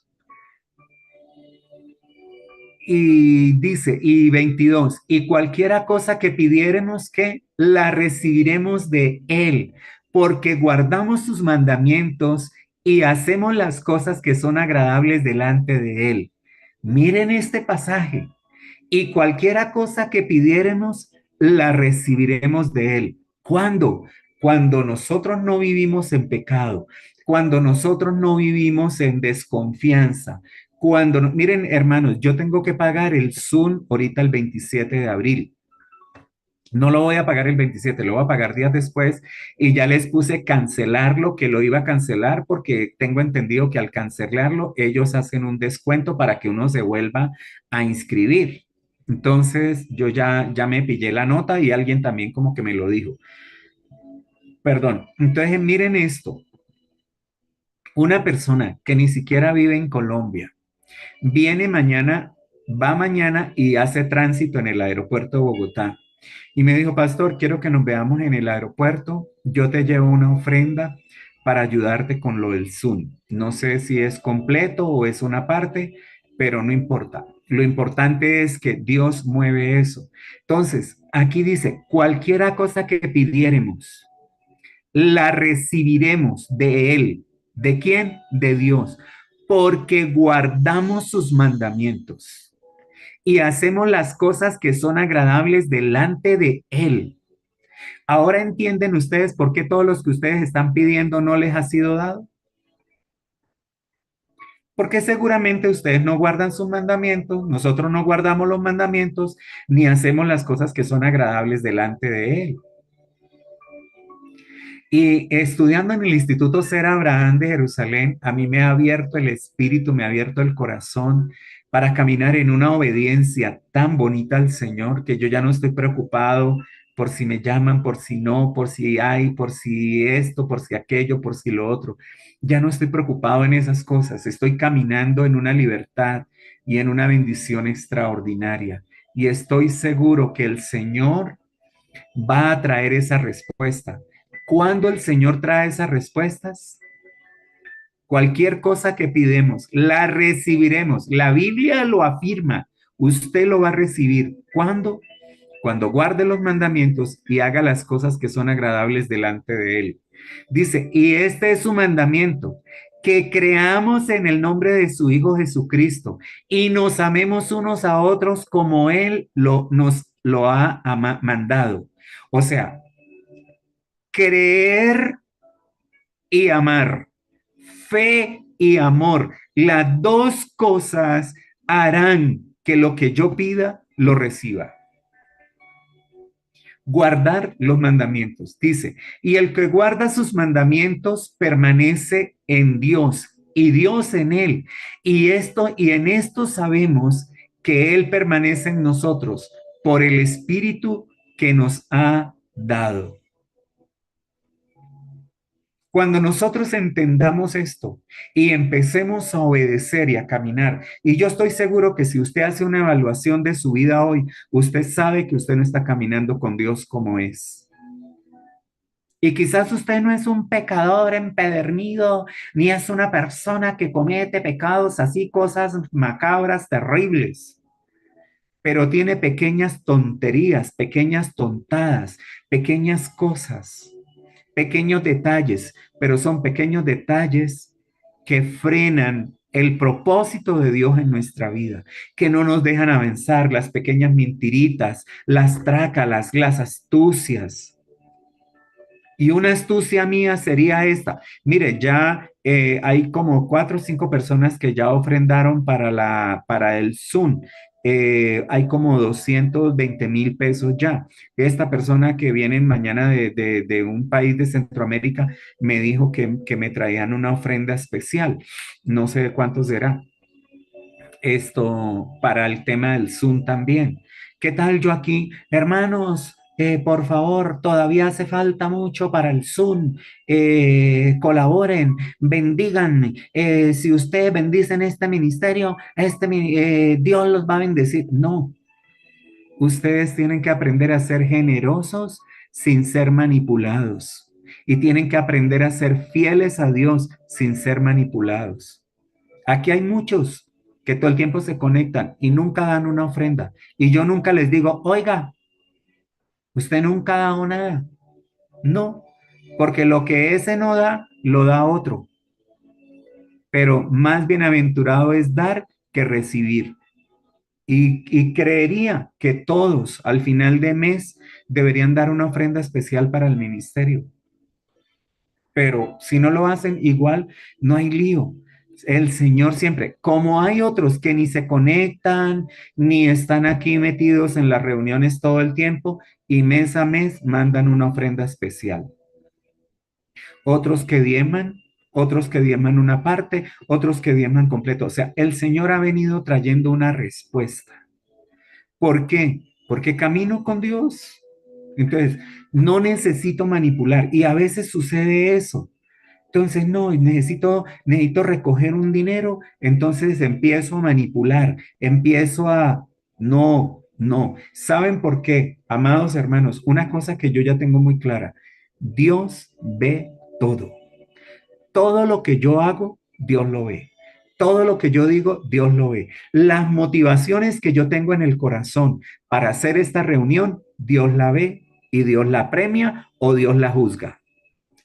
Y dice, y 22, y cualquiera cosa que pidiéremos que la recibiremos de Él, porque guardamos sus mandamientos y hacemos las cosas que son agradables delante de Él. Miren este pasaje, y cualquiera cosa que pidiéremos, la recibiremos de Él. ¿Cuándo? Cuando nosotros no vivimos en pecado, cuando nosotros no vivimos en desconfianza, miren, hermanos, yo tengo que pagar el Zoom ahorita el 27 de abril. No lo voy a pagar el 27, lo voy a pagar días después y ya les puse cancelarlo, que lo iba a cancelar porque tengo entendido que al cancelarlo ellos hacen un descuento para que uno se vuelva a inscribir. Entonces yo ya me pillé la nota y alguien también como que me lo dijo. Perdón. Entonces miren esto. Una persona que ni siquiera vive en Colombia viene mañana, va mañana y hace tránsito en el aeropuerto de Bogotá. Y me dijo, pastor, quiero que nos veamos en el aeropuerto. Yo te llevo una ofrenda para ayudarte con lo del Zoom. No sé si es completo o es una parte, pero no importa. Lo importante es que Dios mueve eso. Entonces, aquí dice, cualquiera cosa que pidiéremos, la recibiremos de Él. ¿De quién? De Dios. Porque guardamos sus mandamientos y hacemos las cosas que son agradables delante de Él. Ahora entienden ustedes por qué todos los que ustedes están pidiendo no les ha sido dado. Porque seguramente ustedes no guardan sus mandamientos, nosotros no guardamos los mandamientos, ni hacemos las cosas que son agradables delante de Él. Y estudiando en el Instituto Ser Abraham de Jerusalén, a mí me ha abierto el espíritu, me ha abierto el corazón para caminar en una obediencia tan bonita al Señor que yo ya no estoy preocupado por si me llaman, por si no, por si hay, por si esto, por si aquello, por si lo otro. Ya no estoy preocupado en esas cosas, estoy caminando en una libertad y en una bendición extraordinaria. Y estoy seguro que el Señor va a traer esa respuesta. ¿Cuándo el Señor trae esas respuestas? Cualquier cosa que pidemos, la recibiremos. La Biblia lo afirma. Usted lo va a recibir. ¿Cuándo? Cuando guarde los mandamientos y haga las cosas que son agradables delante de Él. Dice, y este es su mandamiento, que creamos en el nombre de su Hijo Jesucristo y nos amemos unos a otros como Él nos lo ha mandado. O sea, creer y amar, fe y amor, las dos cosas harán que lo que yo pida lo reciba. Guardar los mandamientos, dice, y el que guarda sus mandamientos permanece en Dios y Dios en él. Y en esto sabemos que él permanece en nosotros por el Espíritu que nos ha dado. Cuando nosotros entendamos esto y empecemos a obedecer y a caminar, y yo estoy seguro que si usted hace una evaluación de su vida hoy, usted sabe que usted no está caminando con Dios como es. Y quizás usted no es un pecador empedernido, ni es una persona que comete pecados así, cosas macabras, terribles, pero tiene pequeñas tonterías, pequeñas tontadas, pequeñas cosas, pequeños detalles, pero son pequeños detalles que frenan el propósito de Dios en nuestra vida, que no nos dejan avanzar, las pequeñas mentiritas, las trácalas, las astucias. Y una astucia mía sería esta. Mire, ya hay como 4 o 5 personas que ya ofrendaron para el Zoom. Hay como 220,000 pesos ya. Esta persona que viene mañana de un país de Centroamérica me dijo que me traían una ofrenda especial. No sé cuánto será esto para el tema del Zoom también. ¿Qué tal yo aquí? Hermanos, por favor, todavía hace falta mucho para el Zoom. Colaboren, bendíganme. Si ustedes bendicen este ministerio, Dios los va a bendecir. No, ustedes tienen que aprender a ser generosos sin ser manipulados. Y tienen que aprender a ser fieles a Dios sin ser manipulados. Aquí hay muchos que todo el tiempo se conectan y nunca dan una ofrenda. Y yo nunca les digo, oiga, usted nunca ha dado nada. No, porque lo que ese no da, lo da otro. Pero más bienaventurado es dar que recibir. Y creería que todos al final de mes deberían dar una ofrenda especial para el ministerio. Pero si no lo hacen, igual no hay lío. El Señor siempre, como hay otros que ni se conectan, ni están aquí metidos en las reuniones todo el tiempo y mes a mes mandan una ofrenda especial. Otros que dieman una parte, otros que dieman completo. O sea, el Señor ha venido trayendo una respuesta. ¿Por qué? Porque camino con Dios. Entonces, no necesito manipular y a veces sucede eso. Entonces, no, necesito recoger un dinero, entonces empiezo a manipular, empiezo a... No, no. ¿Saben por qué? Amados hermanos, una cosa que yo ya tengo muy clara, Dios ve todo. Todo lo que yo hago, Dios lo ve. Todo lo que yo digo, Dios lo ve. Las motivaciones que yo tengo en el corazón para hacer esta reunión, Dios la ve y Dios la premia o Dios la juzga.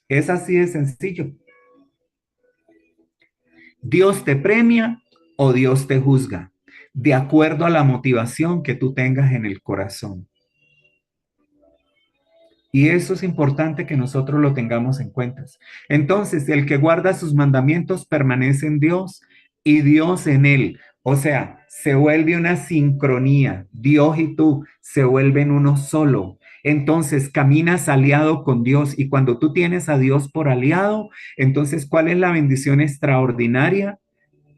Es así de sencillo. Dios te premia o Dios te juzga, de acuerdo a la motivación que tú tengas en el corazón. Y eso es importante que nosotros lo tengamos en cuenta. Entonces, el que guarda sus mandamientos permanece en Dios y Dios en él. O sea, se vuelve una sincronía. Dios y tú se vuelven uno solo. Entonces, caminas aliado con Dios y cuando tú tienes a Dios por aliado, entonces, ¿cuál es la bendición extraordinaria?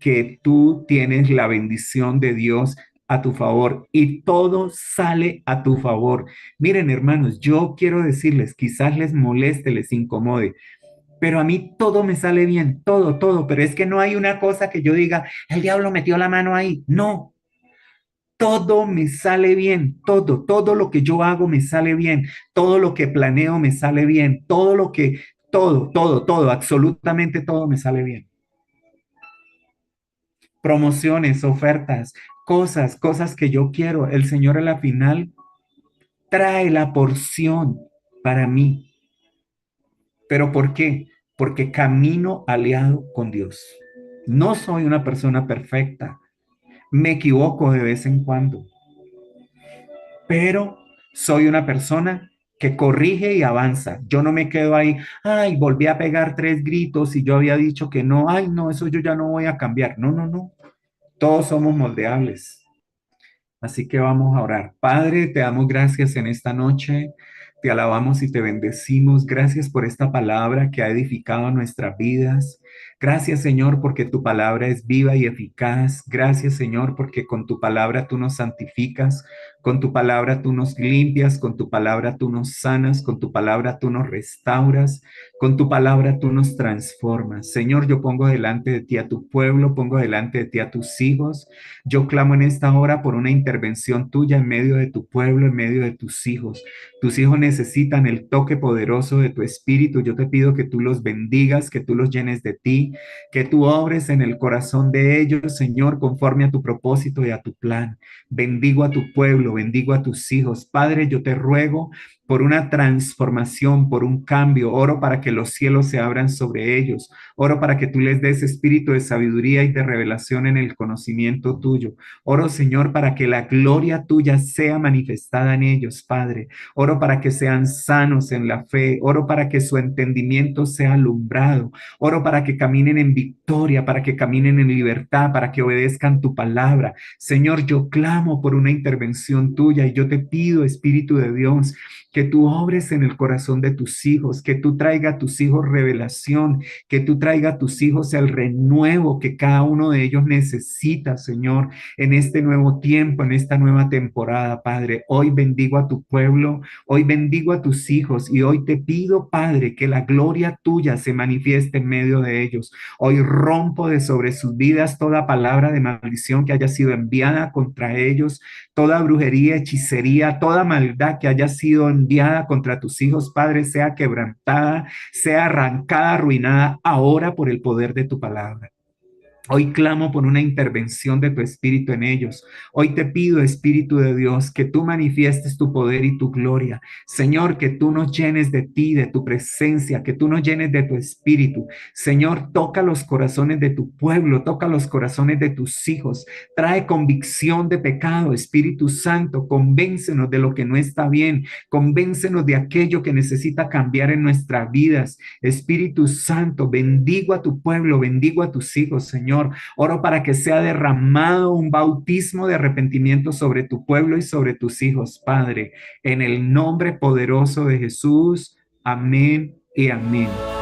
Que tú tienes la bendición de Dios a tu favor y todo sale a tu favor. Miren, hermanos, yo quiero decirles, quizás les moleste, les incomode, pero a mí todo me sale bien, todo, todo, pero es que no hay una cosa que yo diga, el diablo metió la mano ahí. No, todo me sale bien, todo, todo lo que yo hago me sale bien, todo lo que planeo me sale bien, todo, todo, todo, absolutamente todo me sale bien. Promociones, ofertas, cosas que yo quiero. El Señor a la final trae la porción para mí. ¿Pero por qué? Porque camino aliado con Dios. No soy una persona perfecta. Me equivoco de vez en cuando, pero soy una persona que corrige y avanza. Yo no me quedo ahí, ay, volví a pegar 3 gritos y yo había dicho que no, ay, no, eso yo ya no voy a cambiar. No, no, no. Todos somos moldeables. Así que vamos a orar. Padre, te damos gracias en esta noche. Te alabamos y te bendecimos. Gracias por esta palabra que ha edificado nuestras vidas. Gracias, Señor, porque tu palabra es viva y eficaz. Gracias, Señor, porque con tu palabra tú nos santificas, con tu palabra tú nos limpias, con tu palabra tú nos sanas, con tu palabra tú nos restauras, con tu palabra tú nos transformas. Señor, yo pongo delante de ti a tu pueblo, pongo delante de ti a tus hijos. Yo clamo en esta hora por una intervención tuya en medio de tu pueblo, en medio de tus hijos. Tus hijos necesitan el toque poderoso de tu espíritu. Yo te pido que tú los bendigas, que tú los llenes de ti, que tú obres en el corazón de ellos, Señor, conforme a tu propósito y a tu plan. Bendigo a tu pueblo, bendigo a tus hijos. Padre, yo te ruego por una transformación, por un cambio. Oro para que los cielos se abran sobre ellos. Oro para que tú les des espíritu de sabiduría y de revelación en el conocimiento tuyo. Oro, Señor, para que la gloria tuya sea manifestada en ellos, Padre. Oro para que sean sanos en la fe. Oro para que su entendimiento sea alumbrado. Oro para que caminen en victoria, para que caminen en libertad, para que obedezcan tu palabra. Señor, yo clamo por una intervención tuya y yo te pido, Espíritu de Dios, que tú obres en el corazón de tus hijos, que tú traiga a tus hijos revelación, que tú traiga a tus hijos el renuevo que cada uno de ellos necesita, Señor, en este nuevo tiempo, en esta nueva temporada, Padre. Hoy bendigo a tu pueblo, hoy bendigo a tus hijos y hoy te pido, Padre, que la gloria tuya se manifieste en medio de ellos. Hoy rompo de sobre sus vidas toda palabra de maldición que haya sido enviada contra ellos, toda brujería, hechicería, toda maldad que haya sido enviada contra tus hijos, Padre, sea quebrantada, sea arrancada, arruinada ahora por el poder de tu palabra. Hoy clamo por una intervención de tu Espíritu en ellos. Hoy te pido, Espíritu de Dios, que tú manifiestes tu poder y tu gloria. Señor, que tú nos llenes de ti, de tu presencia, que tú nos llenes de tu Espíritu. Señor, toca los corazones de tu pueblo, toca los corazones de tus hijos. Trae convicción de pecado, Espíritu Santo. Convéncenos de lo que no está bien. Convéncenos de aquello que necesita cambiar en nuestras vidas. Espíritu Santo, bendigo a tu pueblo, bendigo a tus hijos, Señor. Oro para que sea derramado un bautismo de arrepentimiento sobre tu pueblo y sobre tus hijos, Padre, en el nombre poderoso de Jesús. Amén y amén.